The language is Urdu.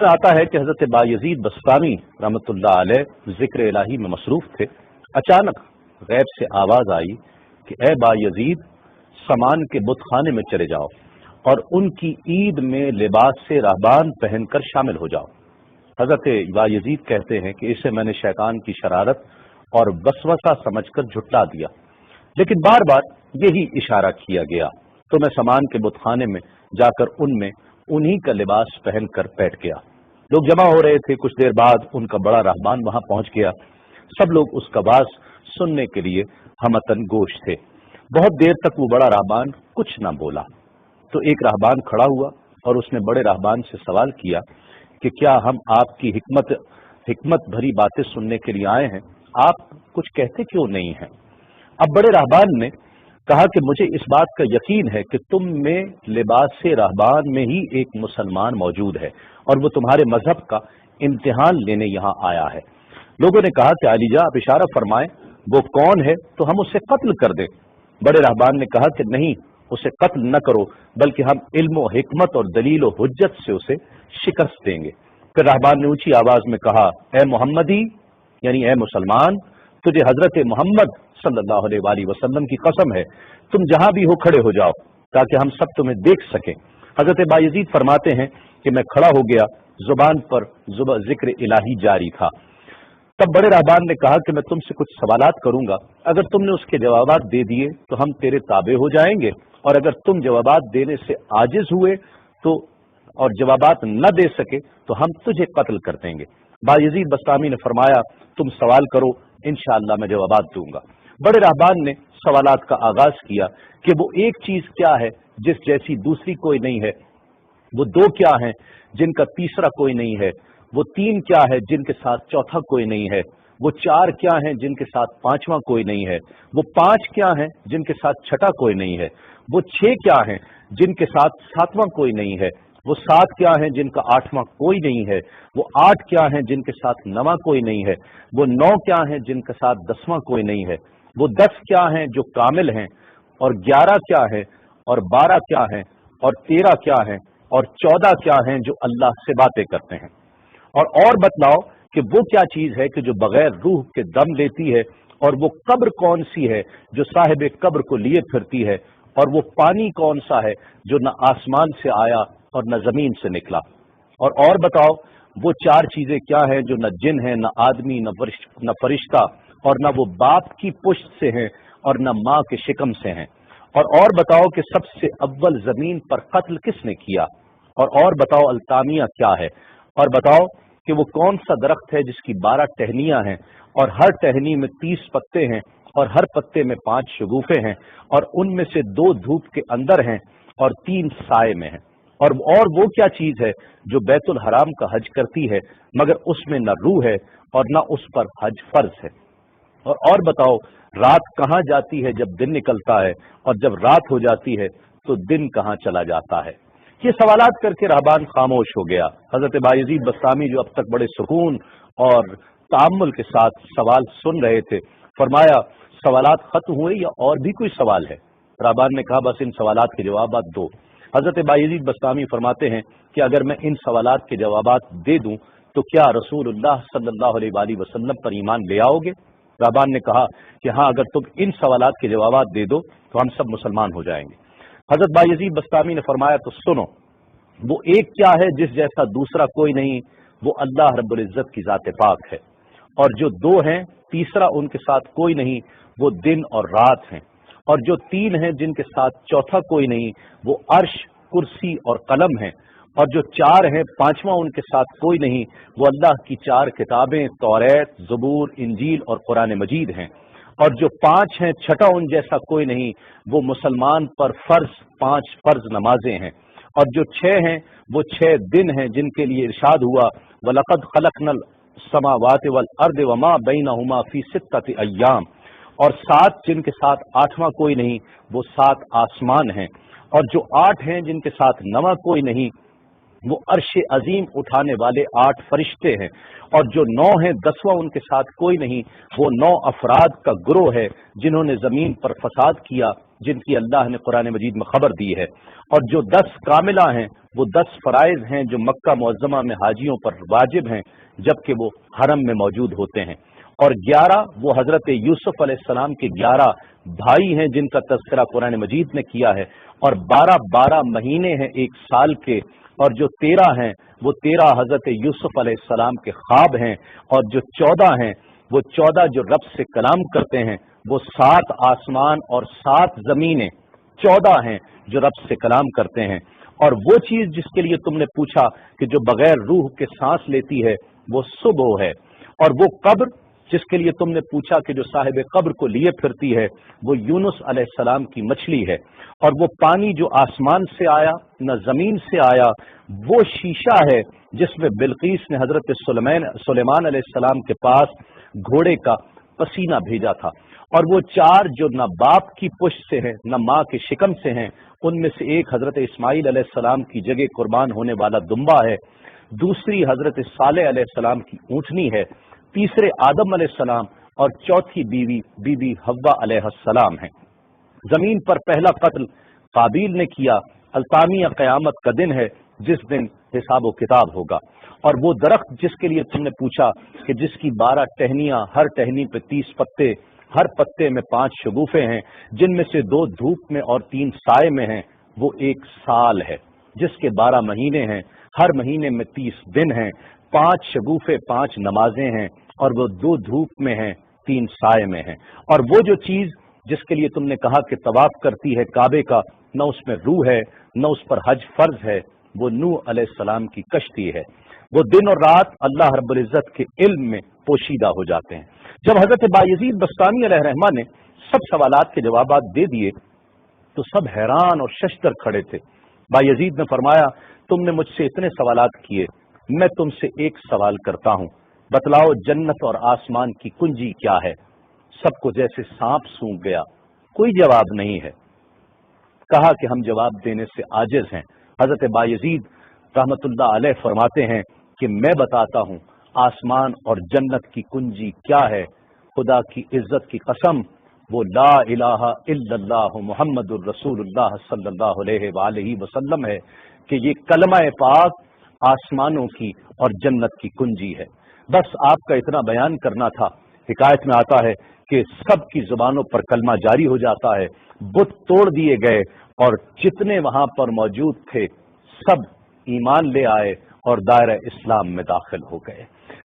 آتا ہے کہ حضرت بایزید بستامی رحمۃ اللہ علیہ ذکر الہی میں مصروف تھے. اچانک غیب سے آواز آئی کہ اے بایزید، سامان کے بت خانے میں چلے جاؤ اور ان کی عید میں لباس سے رہبان پہن کر شامل ہو جاؤ. حضرت بایزید کہتے ہیں کہ اسے میں نے شیطان کی شرارت اور وسوسہ سمجھ کر جھٹلا دیا، لیکن بار بار یہی اشارہ کیا گیا تو میں سامان کے بت خانے میں جا کر ان میں انہی کا لباس پہن کر بیٹھ گیا. لوگ جمع ہو رہے تھے. کچھ دیر بعد ان کا بڑا رہبان وہاں پہنچ گیا. سب لوگ اس کا باز سننے کے لیے ہمتن گوش تھے. بہت دیر تک وہ بڑا رہبان کچھ نہ بولا تو ایک رہبان کھڑا ہوا اور اس نے بڑے رہبان سے سوال کیا کہ کیا ہم آپ کی حکمت بھری باتیں سننے کے لیے آئے ہیں؟ آپ کچھ کہتے کیوں نہیں ہیں؟ اب بڑے رہبان نے کہا کہ مجھے اس بات کا یقین ہے کہ تم میں لباس رہبان میں ہی ایک مسلمان موجود ہے اور وہ تمہارے مذہب کا امتحان لینے یہاں آیا ہے. لوگوں نے کہا کہ علی جاں آپ اشارہ فرمائیں، وہ کون ہے تو ہم اسے قتل کر دیں. بڑے رہبان نے کہا کہ نہیں، اسے قتل نہ کرو، بلکہ ہم علم و حکمت اور دلیل و حجت سے اسے شکست دیں گے. پھر رہبان نے اونچی آواز میں کہا، اے محمدی، یعنی اے مسلمان، تجھے حضرت محمد صلی اللہ علیہ وآلہ وسلم کی قسم ہے، تم جہاں بھی ہو کھڑے ہو جاؤ تاکہ ہم سب تمہیں دیکھ سکیں. حضرت بایزید فرماتے ہیں کہ میں کھڑا ہو گیا، زبان پر ذکر الہی جاری تھا. تب بڑے رہبان نے کہا کہ میں تم سے کچھ سوالات کروں گا، اگر تم نے اس کے جوابات دے دیے تو ہم تیرے تابع ہو جائیں گے، اور اگر تم جوابات دینے سے عاجز ہوئے تو اور جوابات نہ دے سکے تو ہم تجھے قتل کر دیں گے. بایزید بستامی نے فرمایا تم سوال کرو، انشاءاللہ میں جوابات دوں گا. بڑے رہبان نے سوالات کا آغاز کیا کہ وہ ایک چیز کیا ہے جس جیسی دوسری کوئی نہیں ہے، وہ دو کیا ہیں جن کا تیسرا کوئی نہیں ہے، وہ تین کیا ہے جن کے ساتھ چوتھا کوئی نہیں ہے، وہ چار کیا ہیں جن کے ساتھ پانچواں کوئی نہیں ہے، وہ پانچ کیا ہیں جن کے ساتھ چھٹا کوئی نہیں ہے، وہ چھ کیا ہیں جن کے ساتھ ساتواں کوئی نہیں ہے، وہ سات کیا ہیں جن کا آٹھواں کوئی نہیں ہے، وہ آٹھ کیا ہیں جن کے ساتھ نواں کوئی نہیں ہے، وہ نو کیا ہیں جن کے ساتھ دسواں کوئی نہیں ہے، وہ 10 کیا ہیں جو کامل ہیں، اور 11 کیا ہیں، اور 12 کیا ہیں، اور 13 کیا ہیں، اور 14 کیا ہیں جو اللہ سے باتیں کرتے ہیں. اور بتلاؤ کہ وہ کیا چیز ہے کہ جو بغیر روح کے دم لیتی ہے، اور وہ قبر کون سی ہے جو صاحب قبر کو لیے پھرتی ہے، اور وہ پانی کون سا ہے جو نہ آسمان سے آیا اور نہ زمین سے نکلا. اور بتاؤ وہ چار چیزیں کیا ہیں جو نہ جن ہیں، نہ آدمی، نہ فرشتہ، اور نہ وہ باپ کی پشت سے ہیں اور نہ ماں کے شکم سے ہیں. اور بتاؤ کہ سب سے اول زمین پر قتل کس نے کیا. اور بتاؤ التامیہ کیا ہے. اور بتاؤ کہ وہ کون سا درخت ہے جس کی 12 ٹہنیاں ہیں اور ہر ٹہنی میں 30 پتے ہیں اور ہر پتے میں 5 شگوفے ہیں، اور ان میں سے 2 دھوپ کے اندر ہیں اور 3 سائے میں ہیں. اور وہ کیا چیز ہے جو بیت الحرام کا حج کرتی ہے مگر اس میں نہ روح ہے اور نہ اس پر حج فرض ہے. اور بتاؤ رات کہاں جاتی ہے جب دن نکلتا ہے، اور جب رات ہو جاتی ہے تو دن کہاں چلا جاتا ہے. یہ سوالات کر کے رہبان خاموش ہو گیا. حضرت بایزید بستامی جو اب تک بڑے سکون اور تأمل کے ساتھ سوال سن رہے تھے، فرمایا سوالات ختم ہوئے یا اور بھی کوئی سوال ہے؟ رہبان نے کہا بس ان سوالات کے جوابات دو. حضرت بایزید بستامی فرماتے ہیں کہ اگر میں ان سوالات کے جوابات دے دوں تو کیا رسول اللہ صلی اللہ علیہ وآلہ وسلم پر ایمان لے آؤ گے؟ رہبان نے کہا کہ ہاں، اگر تم ان سوالات کے جوابات دے دو تو ہم سب مسلمان ہو جائیں گے. حضرت بایزید بستامی نے فرمایا تو سنو، وہ ایک کیا ہے جس جیسا دوسرا کوئی نہیں، وہ اللہ رب العزت کی ذات پاک ہے. اور جو 2 ہیں تیسرا ان کے ساتھ کوئی نہیں، وہ دن اور رات ہیں. اور جو 3 ہیں جن کے ساتھ چوتھا کوئی نہیں، وہ عرش، کرسی اور قلم ہیں. اور جو 4 ہیں پانچواں ان کے ساتھ کوئی نہیں، وہ اللہ کی 4 کتابیں توریت، زبور، انجیل اور قرآن مجید ہیں. اور جو 5 ہیں چھٹا ان جیسا کوئی نہیں، وہ مسلمان پر 5 فرض نمازیں ہیں. اور جو 6 ہیں وہ 6 دن ہیں جن کے لیے ارشاد ہوا وَلَقَدْ خَلَقْنَا السَّمَاوَاتِ وَالْأَرْضَ وَمَا بَيْنَهُمَا فِي 6 أَيَّامٍ. اور 7 جن کے ساتھ 8واں کوئی نہیں، وہ 7 آسمان ہیں. اور جو 8 ہیں جن کے ساتھ 9واں کوئی نہیں، وہ عرش عظیم اٹھانے والے 8 فرشتے ہیں. اور جو 9 ہیں 10واں ان کے ساتھ کوئی نہیں، وہ 9 افراد کا گروہ ہے جنہوں نے زمین پر فساد کیا جن کی اللہ نے قرآن مجید میں خبر دی ہے، اور جو 10 کاملہ ہیں وہ 10 فرائض ہیں جو مکہ معظمہ میں حاجیوں پر واجب ہیں جبکہ وہ حرم میں موجود ہوتے ہیں، اور 11 وہ حضرت یوسف علیہ السلام کے 11 بھائی ہیں جن کا تذکرہ قرآن مجید نے کیا ہے، اور 12 مہینے ہیں ایک سال کے، اور جو 13 ہیں وہ 13 حضرت یوسف علیہ السلام کے خواب ہیں، اور جو 14 ہیں وہ 14 جو رب سے کلام کرتے ہیں، وہ 7 آسمان اور 7 زمینیں 14 ہیں جو رب سے کلام کرتے ہیں، اور وہ چیز جس کے لیے تم نے پوچھا کہ جو بغیر روح کے سانس لیتی ہے وہ صبح ہے، اور وہ قبر جس کے لیے تم نے پوچھا کہ جو صاحب قبر کو لیے پھرتی ہے وہ یونس علیہ السلام کی مچھلی ہے، اور وہ پانی جو آسمان سے آیا نہ زمین سے آیا وہ شیشہ ہے جس میں بلقیس نے حضرت سلیمان علیہ السلام کے پاس گھوڑے کا پسینہ بھیجا تھا، اور وہ 4 جو نہ باپ کی پشت سے ہیں نہ ماں کے شکم سے ہیں، ان میں سے ایک حضرت اسماعیل علیہ السلام کی جگہ قربان ہونے والا دمبا ہے، دوسری حضرت صالح علیہ السلام کی اونٹنی ہے، تیسرے آدم علیہ السلام، اور چوتھی بیوی بی بی حوا علیہ السلام ہیں۔ زمین پر پہلا قتل قابیل نے کیا، التامیہ قیامت کا دن ہے جس دن حساب و کتاب ہوگا، اور وہ درخت جس کے لیے تم نے پوچھا کہ جس کی 12 ٹہنیاں، ہر ٹہنی پہ 30 پتے، ہر پتے میں 5 شگوفے ہیں جن میں سے 2 دھوپ میں اور 3 سائے میں ہیں، وہ 1 سال ہے جس کے 12 مہینے ہیں، ہر مہینے میں 30 دن ہیں، 5 شگوفے 5 نمازیں ہیں، اور وہ 2 دھوپ میں ہیں 3 سائے میں ہیں، اور وہ جو چیز جس کے لیے تم نے کہا کہ طواف کرتی ہے کعبے کا، نہ اس میں روح ہے نہ اس پر حج فرض ہے، وہ نوح علیہ السلام کی کشتی ہے، وہ دن اور رات اللہ رب العزت کے علم میں پوشیدہ ہو جاتے ہیں۔ جب حضرت بایزید بستامی علیہ رحمہ نے سب سوالات کے جوابات دے دیے تو سب حیران اور ششدر کھڑے تھے۔ بایزید نے فرمایا تم نے مجھ سے اتنے سوالات کیے، میں تم سے ایک سوال کرتا ہوں، بتلاؤ جنت اور آسمان کی کنجی کیا ہے؟ سب کو جیسے سانپ سونگھ گیا، کوئی جواب نہیں ہے۔ کہا کہ ہم جواب دینے سے عاجز ہیں۔ حضرت بایزید رحمت اللہ علیہ فرماتے ہیں کہ میں بتاتا ہوں آسمان اور جنت کی کنجی کیا ہے۔ خدا کی عزت کی قسم وہ لا الہ الا اللہ محمد الرسول اللہ صلی اللہ علیہ وآلہ وسلم ہے کہ یہ کلمہ پاک آسمانوں کی اور جنت کی کنجی ہے۔ بس آپ کا اتنا بیان کرنا تھا۔ حکایت میں آتا ہے کہ سب کی زبانوں پر کلمہ جاری ہو جاتا ہے، بت توڑ دیے گئے، اور جتنے وہاں پر موجود تھے سب ایمان لے آئے اور دائرہ اسلام میں داخل ہو گئے۔